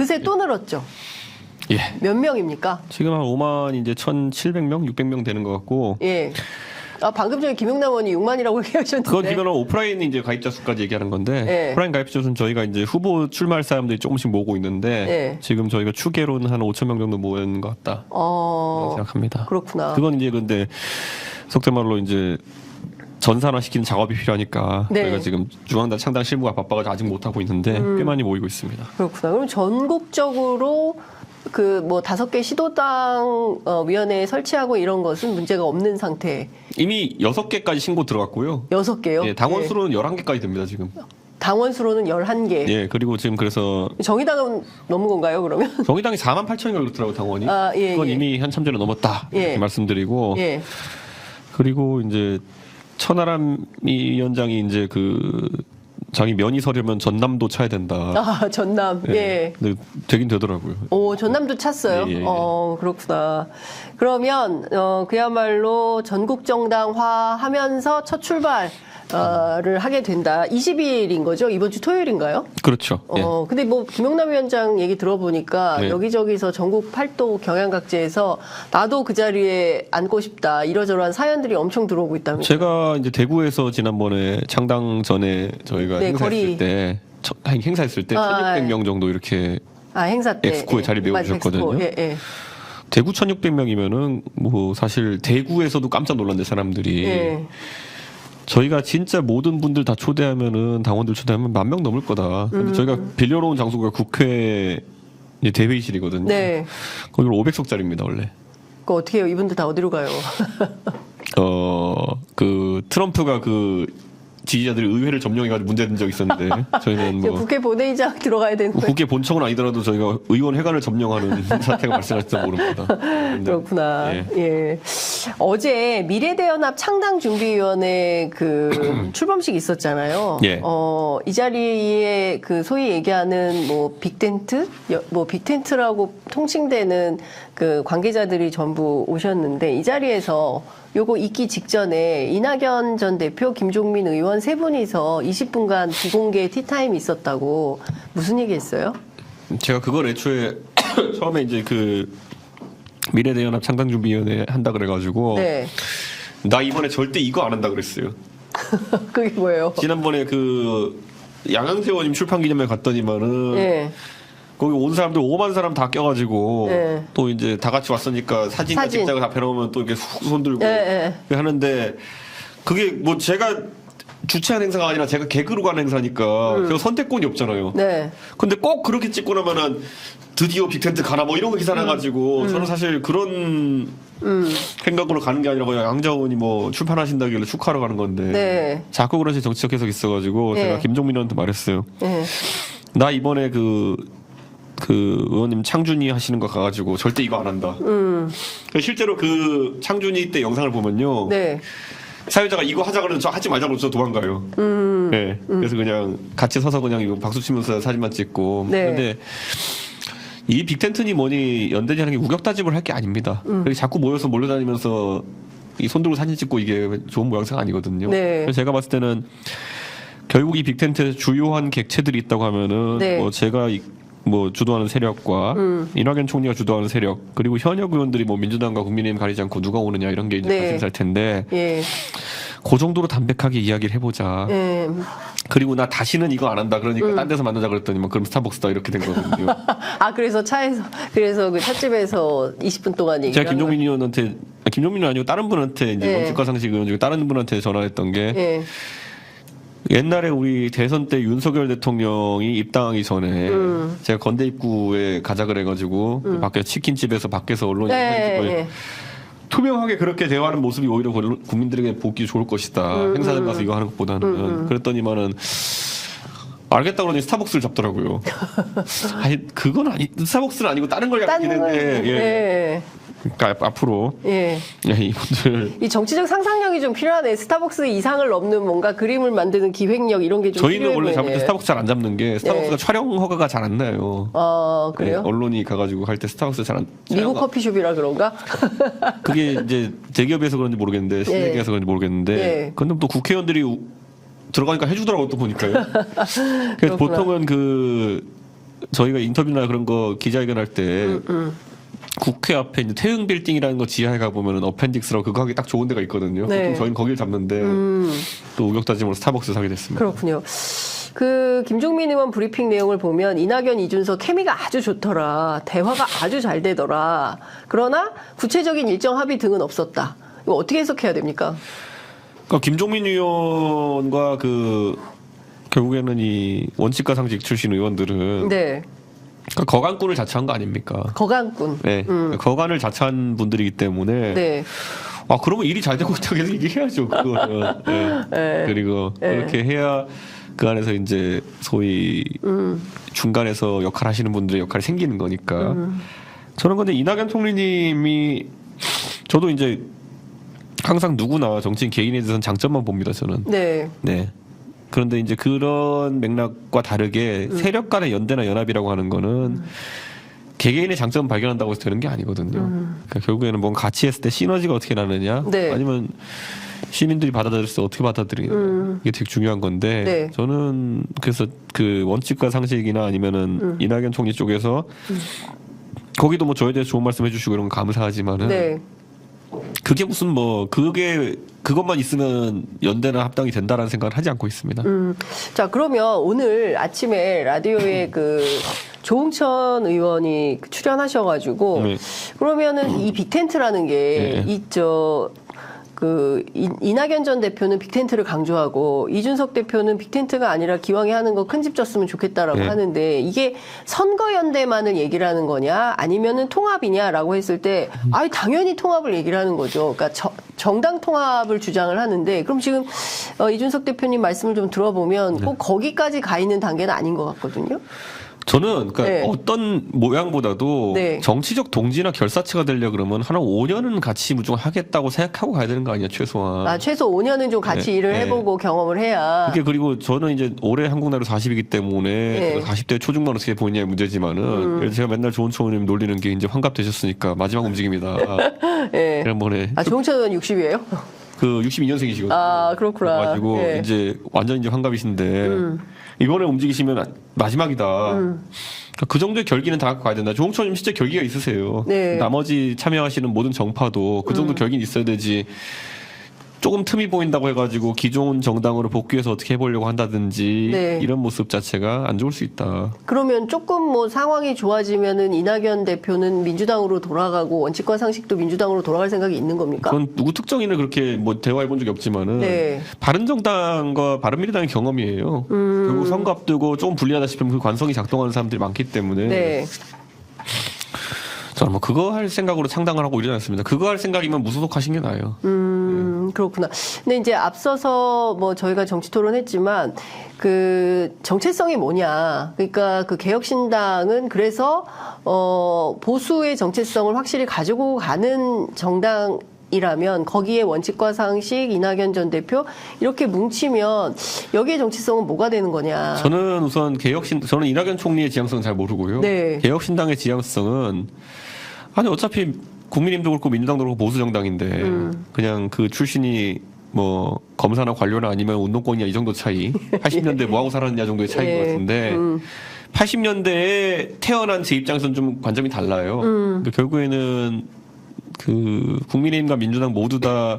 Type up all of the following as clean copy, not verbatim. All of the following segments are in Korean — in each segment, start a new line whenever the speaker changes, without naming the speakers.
그새 또 늘었죠.
예.
몇 명입니까?
지금 한 5만 이제 1,700명, 600명 되는 것 같고.
예. 아, 방금 전에 김용남 의원이 6만이라고 얘기하셨는데.
그건 기본은 오프라인 이제 가입자 수까지 얘기하는 건데
예.
오프라인 가입자 수는 저희가 이제 후보 출마할 사람들이 조금씩 모으고 있는데
예.
지금 저희가 추계로는 한 5천 명 정도 모은 것 같다. 생각합니다.
그렇구나.
그건 이제 근데 속된 말로 이제 전산화 시키는 작업이 필요하니까
네.
저희가 지금 중앙당 창당 실무가 바빠가지고 아직 못 하고 있는데 꽤 많이 모이고 있습니다.
그렇구나. 그럼 전국적으로 그 뭐 5개 시도당 위원회 설치하고 이런 것은 문제가 없는 상태.
이미 6개까지 신고 들어갔고요.
6개요?
예, 당원 수로는 11개까지 됩니다, 지금.
당원 수로는 11개.
예, 그리고 지금 그래서
정의당은 넘은 건가요, 그러면?
정의당이 4만 8천인가 그렇더라고요, 당원이.
아, 예,
그건
예.
이미 한참 전에 넘었다.
예.
이렇게 말씀드리고.
예.
그리고 이제 천하람 위원장이 이제 그 자기 면이 서려면 전남도 차야 된다.
아, 전남. 예.
근데 되긴 되더라고요.
오, 전남도 찼어요.
예, 예, 예.
그렇구나. 그러면 그야말로 전국 정당화 하면서 첫 출발을 하게 된다. 20일인 거죠? 이번 주 토요일인가요?
그렇죠. 예.
근데 뭐 김용남 위원장 얘기 들어보니까
네.
여기저기서 전국 팔도 경향각지에서 나도 그 자리에 앉고 싶다. 이러저러한 사연들이 엄청 들어오고 있다면서요.
제가 이제 대구에서 지난번에 창당 전에 저희가
네,
행사했을 때 행사했을 때 1,600명 정도 이렇게
행사 때.
엑스코에 자리 메워주셨거든요.
예, 예.
대구 1,600명이면은 뭐 사실 대구에서도 깜짝 놀랐는데 사람들이
예.
저희가 진짜 모든 분들 다 초대하면은 당원들 초대하면 10,000명 넘을 거다. 근데 저희가 빌려놓은 장소가 국회 이제 대회의실이거든요.
네.
거기 500석짜리입니다 원래.
그 어떻게 해요? 이분들 다 어디로 가요?
그 트럼프가 그 지지자들이 의회를 점령해가지고 문제된 적이 있었는데 저희는 뭐
국회 본회의장 들어가야 되는 거예요.
국회 본청은 아니더라도 저희가 의원 회관을 점령하는 사태가 발생할지도 모릅니다. 근데,
그렇구나.
예.
예. 어제 미래대연합 창당준비위원회 그 출범식 있었잖아요.
예.
이 자리에 그 소위 얘기하는 뭐 빅텐트, 뭐 빅텐트라고 통칭되는 그 관계자들이 전부 오셨는데 이 자리에서 요거 있기 직전에 이낙연 전 대표, 김종민 의원 세 분이서 20분간 비공개 티타임이 있었다고 무슨 얘기했어요?
제가 그걸 애초에 처음에 이제 그 미래대연합 창당준비위원회 한다 그래가지고
네.
나 이번에 절대 이거 안 한다 그랬어요.
그게 뭐예요?
지난번에 그 양양세 의원님 출판 기념회 갔더니만은
예.
거기 온 사람들 5만 사람 다 껴가지고
네.
또 이제 다 같이 왔으니까 사진 찍자고 앞에 나오면 또 이렇게 훅 손들고 하는데 그게 뭐 제가 주최한 행사가 아니라 제가 개그로 가는 행사니까 제가 선택권이 없잖아요.
네.
근데 꼭 그렇게 찍고 나면은 드디어 빅텐트 가나 뭐 이런 거 기사 나가지고 저는 사실 그런 생각으로 가는 게 아니라 양자 의원이 뭐 출판하신다길래 축하하러 가는 건데
네.
자꾸 그런 식의 정치적 해석이 있어가지고
네.
제가 김종민 의원한테 말했어요.
네.
나 이번에 그 의원님 창준이 하시는 거 가가지고 절대 이거 안 한다. 실제로 그 창준이 때 영상을 보면요.
네.
사회자가 이거 하자 그러면 저 하지 말자고 저 도망가요. 네. 그래서 그냥 같이 서서 그냥 이거 박수 치면서 사진만 찍고.
네.
근데 이 빅텐트니 뭐니 연대지 하는 게 우격다짐을 할 게 아닙니다. 그렇게 자꾸 모여서 몰려다니면서 이 손 들고 사진 찍고 이게 좋은 모양새가 아니거든요.
네.
그래서 제가 봤을 때는 결국 이 빅텐트에 주요한 객체들이 있다고 하면은
네.
뭐 제가 뭐 주도하는 세력과 이낙연 총리가 주도하는 세력 그리고 현역 의원들이 뭐 민주당과 국민의힘 가리지 않고 누가 오느냐 이런 게 이제
네.
발생할 텐데
예.
그 정도로 담백하게 이야기를 해보자.
예.
그리고 나 다시는 이거 안 한다. 그러니까 딴 데서 만나자 그랬더니 그럼 스타벅스다 이렇게 된 거거든요.
그래서 그래서 그 찻집에서 20분 동안 얘기를
제가 김종민 의원한테 김종민은 아니고 다른 분한테 이제
예.
원칙과상식 의원 중에 다른 분한테 전화했던 게
예.
옛날에 우리 대선 때 윤석열 대통령이 입당하기 전에 제가 건대 입구에 가자 그래가지고 밖에 치킨집에서 밖에서 언론이
네.
투명하게 그렇게 대화하는 모습이 오히려 국민들에게 보기 좋을 것이다. 행사장 가서 이거 하는 것보다는 그랬더니만은 알겠다 그러니 스타벅스를 잡더라고요. 아니 그건 스타벅스는 아니고 다른 걸 잡긴 했는데
예.
그러니까 앞으로
예.
이분들
이 정치적 상상력이 좀 필요하네. 스타벅스 이상을 넘는 뭔가 그림을 만드는 기획력 이런 게 좀
저희는
필요해
원래
보이네.
잡을 때 스타벅스 잘 안 잡는 게 스타벅스가 촬영 허가가 잘 안 나요.
그래요?
네, 언론이 가가지고 할 때 스타벅스 잘 안.
미국 커피숍이라 그런가?
그게 이제 대기업에서 그런지 모르겠는데 신세계에서 그런지 모르겠는데. 근데 또 국회의원들이 들어가니까 해주더라고 또 보니까요. 그래서 보통은 그 저희가 인터뷰나 그런 거 기자회견할 때 국회 앞에 이제 태흥 빌딩이라는 거 지하에 가보면 어펜딕스라고 그거 하기 딱 좋은 데가 있거든요.
네.
보통 저희는 거기를 잡는데 또 우격다짐으로 스타벅스 사게 됐습니다.
그렇군요. 그 김종민 의원 브리핑 내용을 보면 이낙연, 이준석 케미가 아주 좋더라. 대화가 아주 잘 되더라. 그러나 구체적인 일정 합의 등은 없었다. 이거 어떻게 해석해야 됩니까?
그러니까 김종민 의원과 그 결국에는 이 원칙과 상식 출신 의원들은
네.
그러니까 거간꾼을 자처한 거 아닙니까?
거간꾼.
네. 거간을 자처한 분들이기 때문에
네.
아 그러면 일이 잘 되고 있다고 계속 얘기해야죠. 그거는. 네.
네.
그리고
네.
그렇게 해야 그 안에서 이제 소위 중간에서 역할 하시는 분들의 역할이 생기는 거니까. 저는 근데 이낙연 총리님이 저도 이제 항상 누구나 정치인 개인에 대해서는 장점만 봅니다. 저는.
네.
네. 그런데 이제 그런 맥락과 다르게 세력 간의 연대나 연합이라고 하는 거는 개개인의 장점 발견한다고 해서 되는 게 아니거든요. 그러니까 결국에는 뭔가 같이 했을 때 시너지가 어떻게 나느냐,
네.
아니면 시민들이 받아들일 때 어떻게 받아들이느냐 이게 되게 중요한 건데
네.
저는 그래서 그 원칙과 상식이나 아니면은 이낙연 총리 쪽에서 거기도 뭐 저에 대해서 좋은 말씀 해주시고 이런 건 감사하지만은
네.
그게 무슨 뭐 그것만 있으면 연대나 합당이 된다라는 생각을 하지 않고 있습니다.
자, 그러면 오늘 아침에 라디오에 그 조홍천 의원이 출연하셔가지고
네.
그러면은 이 빅텐트라는 게
네.
있죠. 그 이낙연 전 대표는 빅텐트를 강조하고 이준석 대표는 빅텐트가 아니라 기왕에 하는 거 큰 집 졌으면 좋겠다라고
네.
하는데 이게 선거연대만을 얘기를 하는 거냐 아니면은 통합이냐라고 했을 때 아니 당연히 통합을 얘기를 하는 거죠. 그러니까 정당 통합을 주장을 하는데 그럼 지금 이준석 대표님 말씀을 좀 들어보면 꼭 거기까지 가 있는 단계는 아닌 것 같거든요.
저는 그러니까
네.
어떤 모양보다도
네.
정치적 동지나 결사체가 되려 그러면 한 5년은 같이 무조건 하겠다고 생각하고 가야 되는 거 아니야 최소한.
아, 최소 5년은 좀 같이
네,
일을
네.
해보고 경험을 해야.
그게 그리고 저는 이제 올해 한국 나이로 40이기 때문에
네.
40대 초중반 어떻게 보느냐의 문제지만은 예를 제가 맨날 좋은 총님 놀리는 게 이제 환갑 되셨으니까 마지막 움직임이다.
예.
지난번에
아, 조홍천 의원 60이에요?
그 62년생이시거든요.
아, 그렇구나.
그래가지고
예.
이제 완전 이제 환갑이신데 이번에 움직이시면 마지막이다. 그러니까 그 정도의 결기는 다 갖고 가야 된다. 조홍천님 진짜 결기가 있으세요.
네.
나머지 참여하시는 모든 정파도 그 정도 결기는 있어야 되지. 조금 틈이 보인다고 해가지고 기존 정당으로 복귀해서 어떻게 해보려고 한다든지
네.
이런 모습 자체가 안 좋을 수 있다.
그러면 조금 뭐 상황이 좋아지면은 이낙연 대표는 민주당으로 돌아가고 원칙과 상식도 민주당으로 돌아갈 생각이 있는 겁니까?
그건 누구 특정인을 그렇게 뭐 대화해 본 적이 없지만은
네.
바른정당과 바른미래당의 경험이에요. 결국 선거 앞두고 조금 불리하다 싶으면 그 관성이 작동하는 사람들이 많기 때문에
네.
저는 뭐 그거 할 생각으로 창당을 하고 이러지 않습니다. 그거 할 생각이면 무소속하신 게 나아요.
그렇구나. 근데 이제 앞서서 뭐 저희가 정치 토론했지만 그 정체성이 뭐냐. 그러니까 그 개혁신당은 그래서 보수의 정체성을 확실히 가지고 가는 정당 이라면 거기에 원칙과 상식, 이낙연 전 대표 이렇게 뭉치면 여기에 정치성은 뭐가 되는 거냐?
저는 우선 저는 이낙연 총리의 지향성은 잘 모르고요.
네.
개혁신당의 지향성은 아니 어차피 국민힘도 그렇고 민주당도 그렇고 보수 정당인데 그냥 그 출신이 뭐 검사나 관료나 아니면 운동권이냐 이 정도 차이. 80년대 뭐 하고 살았느냐 정도의 차이인
예.
것 같은데 80년대에 태어난 제 입장에서는 좀 관점이 달라요. 근데 결국에는 그 국민의힘과 민주당 모두 다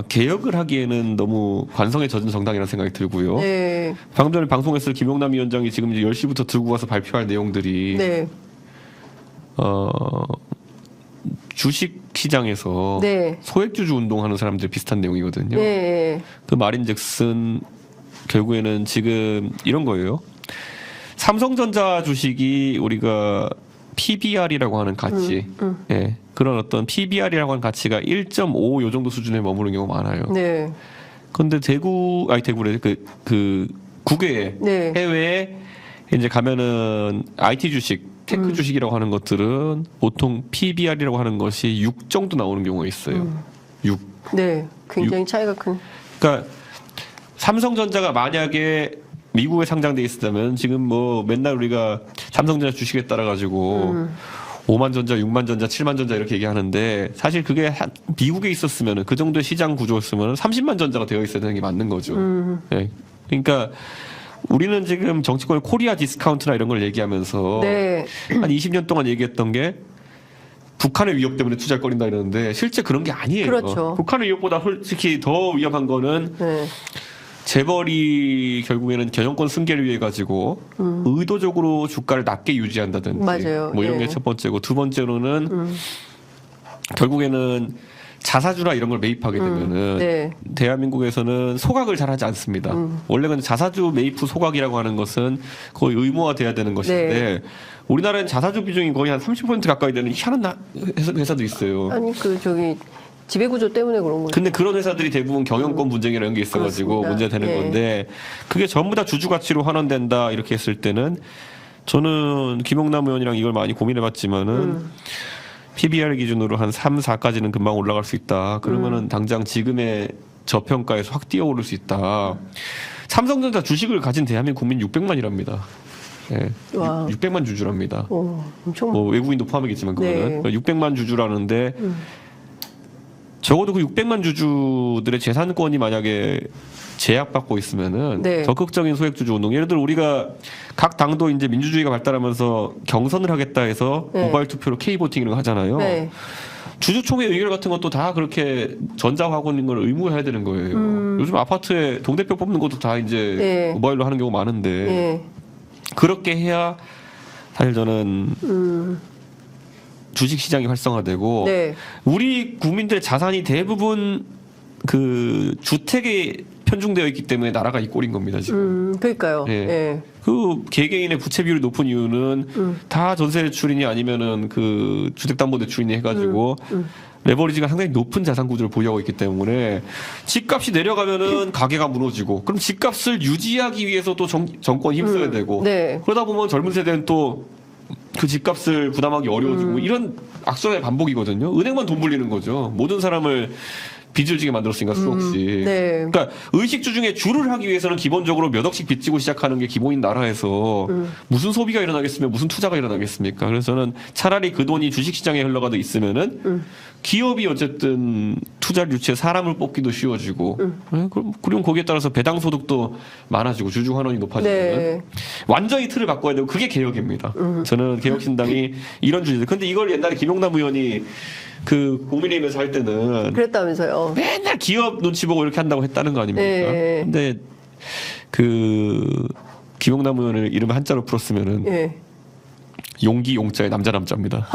개혁을 하기에는 너무 관성에 젖은 정당이라는 생각이 들고요.
네.
방금 전에 방송했을 김용남 위원장이 지금 이제 10시부터 들고 와서 발표할 내용들이
네.
주식 시장에서
네.
소액주주 운동하는 사람들 비슷한 내용이거든요.
네.
그 말인즉슨 결국에는 지금 이런 거예요. 삼성전자 주식이 우리가 PBR이라고 하는 가치, 예, 그런 어떤 PBR이라고 하는 가치가 1.5 요 정도 수준에 머무는 경우가 많아요.
네.
그런데 대구래 그 국외에
네.
해외에 이제 가면은 IT 주식, 테크 주식이라고 하는 것들은 보통 PBR이라고 하는 것이 6 정도 나오는 경우가 있어요. 6.
네. 굉장히 차이가 큰.
그러니까 삼성전자가 만약에 미국에 상장돼 있었다면 지금 뭐 맨날 우리가 삼성전자 주식에 따라 가지고 5만 전자, 6만 전자, 7만 전자 이렇게 얘기하는데 사실 그게 미국에 있었으면 그 정도의 시장 구조였으면 30만 전자가 되어 있어야 되는 게 맞는 거죠. 네. 그러니까 우리는 지금 정치권의 코리아 디스카운트나 이런 걸 얘기하면서
네.
한 20년 동안 얘기했던 게 북한의 위협 때문에 투자를 꺼린다 이러는데 실제 그런 게 아니에요.
그렇죠.
북한의 위협보다 솔직히 더 위험한 거는
네.
재벌이 결국에는 경영권 승계를 위해 가지고 의도적으로 주가를 낮게 유지한다든지
맞아요.
뭐 이런
예.
게 첫 번째고 두 번째로는 결국에는 자사주나 이런 걸 매입하게 되면은
네.
대한민국에서는 소각을 잘 하지 않습니다. 원래 근데 자사주 매입 후 소각이라고 하는 것은 거의 의무화돼야 되는 것인데
네.
우리나라는 자사주 비중이 거의 한 30% 가까이 되는 희한한 회사도 있어요.
아니 그 저기 지배구조 때문에 그런 거죠.
근데 그런 회사들이 대부분 경영권 분쟁이라는 게 있어가지고
그렇습니다.
문제가 되는
예.
건데 그게 전부 다 주주 가치로 환원된다 이렇게 했을 때는 저는 김용남 의원이랑 이걸 많이 고민해봤지만은 PBR 기준으로 한 3, 4까지는 금방 올라갈 수 있다. 그러면은 당장 지금의 저평가에서 확 뛰어오를 수 있다. 삼성전자 주식을 가진 대한민국 국민 600만이랍니다. 예.
와.
600만 주주랍니다.
엄청
뭐 외국인도 포함이겠지만 그거는
네.
600만 주주라는데 적어도 그 600만 주주들의 재산권이 만약에 제약받고 있으면은
네.
적극적인 소액주주 운동. 예를 들어 우리가 각 당도 이제 민주주의가 발달하면서 경선을 하겠다 해서
네.
모바일 투표로 K 보팅 이런 거 하잖아요.
네.
주주총회 의결 같은 것도 다 그렇게 전자하고 있는 걸 의무해야 되는 거예요. 요즘 아파트에 동대표 뽑는 것도 다 이제
네.
모바일로 하는 경우가 많은데
예.
그렇게 해야 사실 저는 주식 시장이 활성화되고
네.
우리 국민들의 자산이 대부분 그 주택에 편중되어 있기 때문에 나라가 이 꼴인 겁니다 지금.
그러니까요.
예.
예.
그 개개인의 부채 비율이 높은 이유는 다 전세 대출이니 아니면은 그 주택담보대출이니 해가지고 레버리지가 상당히 높은 자산 구조를 보유하고 있기 때문에 집값이 내려가면은 가게가 무너지고 그럼 집값을 유지하기 위해서 또 정권이 힘써야 되고
네.
그러다 보면 젊은 세대는 또 그 집값을 부담하기 어려워지고 이런 악순환의 반복이거든요. 은행만 돈 불리는 거죠. 모든 사람을 빚을 지게 만들었으니까 수없이.
네.
그러니까 의식주 중에 주를 하기 위해서는 기본적으로 몇 억씩 빚지고 시작하는 게 기본인 나라에서 무슨 소비가 일어나겠으며 무슨 투자가 일어나겠습니까? 그래서 저는 차라리 그 돈이 주식시장에 흘러가도 있으면은 기업이 어쨌든 투자를 유치해 사람을 뽑기도 쉬워지고 네? 그리고 거기에 따라서 배당 소득도 많아지고 주주 환원이 높아지면
네.
완전히 틀을 바꿔야 되고 그게 개혁입니다. 저는 개혁신당이 이런 주제. 근데 이걸 옛날에 김용남 의원이 그 국민의힘에서 할 때는
그랬다면서요.
맨날 기업 눈치 보고 이렇게 한다고 했다는 거 아닙니까?
네.
근데 그 김용남 의원을 이름 한자로 풀었으면은
예.
용기 용자의 남자입니다.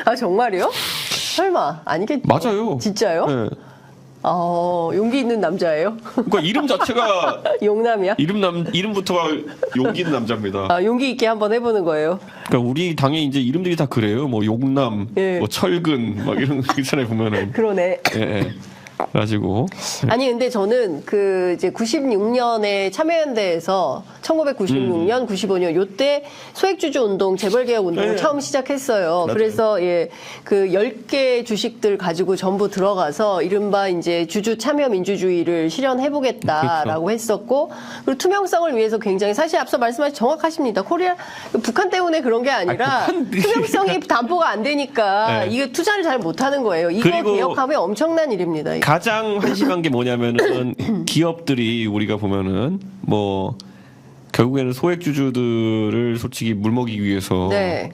아 정말이요? 설마 아니겠죠?
맞아요.
진짜요?
네.
용기 있는 남자예요?
그러니까 이름 자체가
용남이야?
이름부터가 용기 있는 남자입니다.
아 용기 있게 한번 해보는 거예요.
그러니까 우리 당에 이제 이름들이 다 그래요. 뭐 용남,
예.
뭐 철근, 막 이런 거 있잖아요 보면은.
그러네.
예, 예. 그래가지고
아니 근데 저는 그 이제 96년에 참여연대에서 1996년, 95년 요때 소액주주 운동, 재벌개혁 운동을
네.
처음 시작했어요.
맞아요.
그래서 예, 그 10개 주식들 가지고 전부 들어가서 이른바 이제 주주 참여 민주주의를 실현해 보겠다라고 했었고 그리고 투명성을 위해서 굉장히 사실 앞서 말씀하신 정확하십니다. 코리아 북한 때문에 그런 게 아니라 투명성이 담보가 안 되니까
네.
이게 투자를 잘 못하는 거예요. 이거
그리고
개혁하면 엄청난 일입니다. 이거.
가장 한심한 게 뭐냐면은 기업들이 우리가 보면은 뭐 결국에는 소액주주들을 솔직히 물먹이기 위해서
네.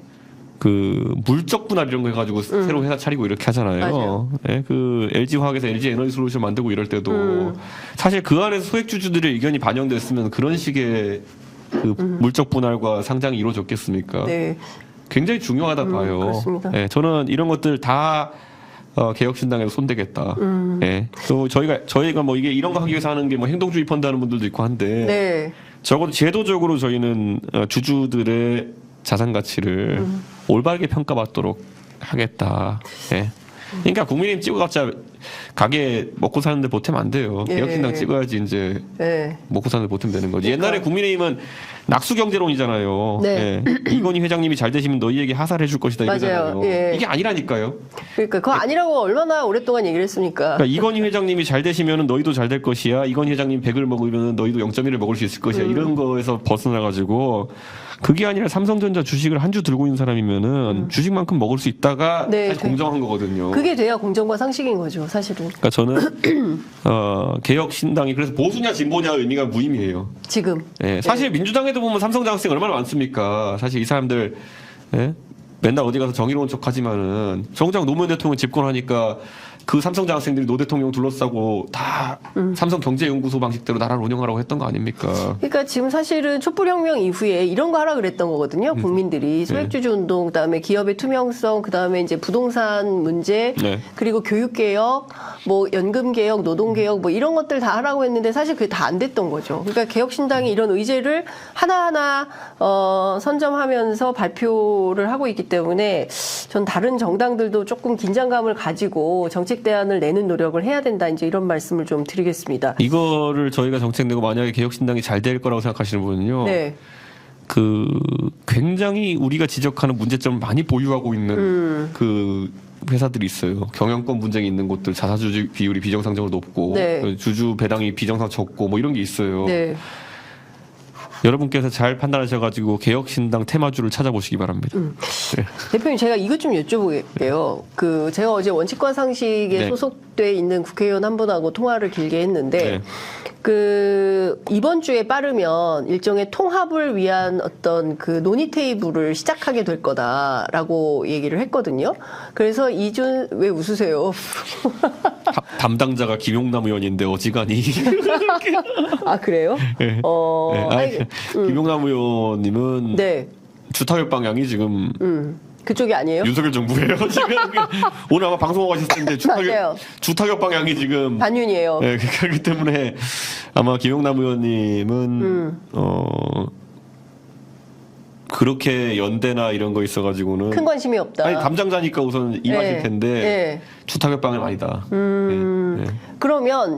그 물적 분할 이런 거 해가지고 새로 회사 차리고 이렇게 하잖아요.
맞아요.
예, 그 LG 화학에서 LG 에너지 솔루션 만들고 이럴 때도 사실 그 안에서 소액주주들의 의견이 반영됐으면 그런 식의 그 물적 분할과 상장이 이루어졌겠습니까?
네.
굉장히 중요하다 봐요.
그렇습니다.
예, 저는 이런 것들 다 개혁신당에서 손대겠다. 예. 또 저희가 뭐 이게 이런 거 하기 위해서 하는 게 뭐 행동주의 펀드 하는 분들도 있고 한데
네.
적어도 제도적으로 저희는 주주들의 자산 가치를 올바르게 평가받도록 하겠다. 예. 그러니까 국민의힘 찍어봤자 가게 먹고 사는데 보태면 안 돼요.
예.
개혁신당 찍어야지 이제
네.
먹고 사는데 보태면 되는 거지. 옛날에 국민의힘은 낙수경제론이잖아요.
네.
예. 이건희 회장님이 잘 되시면 너희에게 하사를 해줄 것이다
맞아요.
이거잖아요.
예.
이게 아니라니까요.
그러니까 그거 아니라고 얼마나 오랫동안 얘기를 했습니까?
그러니까 이건희 회장님이 잘 되시면 너희도 잘 될 것이야. 이건희 회장님 100을 먹으면 너희도 0.1을 먹을 수 있을 것이야. 이런 거에서 벗어나가지고 그게 아니라 삼성전자 주식을 한 주 들고 있는 사람이면은 주식만큼 먹을 수 있다가
네,
사실 공정한 거거든요.
그게 돼야 공정과 상식인 거죠, 사실은.
그러니까 저는 개혁신당이 그래서 보수냐 진보냐 의미가 무의미해요.
지금.
예, 사실 민주당에도 보면 삼성 장학생 얼마나 많습니까? 사실 이 사람들 예? 맨날 어디 가서 정의로운 척하지만은 정작 노무현 대통령 집권하니까 그 삼성 장학생들이 노 대통령 둘러싸고 다 삼성 경제연구소 방식대로 나라를 운영하라고 했던 거 아닙니까?
그러니까 지금 사실은 촛불혁명 이후에 이런 거 하라 그랬던 거거든요. 국민들이 소액주주 운동, 그다음에 기업의 투명성, 그다음에 이제 부동산 문제,
네.
그리고 교육개혁, 뭐 연금개혁, 노동개혁, 뭐 이런 것들 다 하라고 했는데 사실 그게 다 안 됐던 거죠. 그러니까 개혁신당이 이런 의제를 하나하나 선점하면서 발표를 하고 있기 때문에 전 다른 정당들도 조금 긴장감을 가지고 정책 대안을 내는 노력을 해야 된다. 이제 이런 말씀을 좀 드리겠습니다.
이거를 저희가 정책 내고 만약에 개혁신당이 잘 될 거라고 생각하시는 분은요.
네.
그 굉장히 우리가 지적하는 문제점을 많이 보유하고 있는 그 회사들이 있어요. 경영권 분쟁이 있는 곳들, 자사주 비율이 비정상적으로 높고
네.
주주 배당이 비정상 적고 뭐 이런 게 있어요.
네.
여러분께서 잘 판단하셔가지고 개혁신당 테마주를 찾아보시기 바랍니다. 네.
대표님 제가 이것 좀 여쭤볼게요. 그 제가 어제 원칙과 상식에
네.
소속돼 있는 국회의원 한 분하고 통화를 길게 했는데
네.
그 이번 주에 빠르면 일종의 통합을 위한 어떤 그 논의 테이블을 시작하게 될 거다라고 얘기를 했거든요. 그래서 이준 왜 웃으세요?
담당자가 김용남 의원인데 어지간히
아 그래요?
네.
아니,
김용남 의원님은
네.
주타협 방향이 지금
그쪽이 아니에요?
윤석열 정부예요. 지금 오늘 아마 방송하고 하셨을 텐데
맞아요.
주타협 방향이 지금
반윤이에요.
네, 그렇기 때문에 아마 김용남 의원님은 그렇게 연대나 이런 거 있어가지고는
큰 관심이 없다.
아니 담당자니까 우선 임하실
네.
텐데
네.
주타협 방향 아니다. 네, 네.
그러면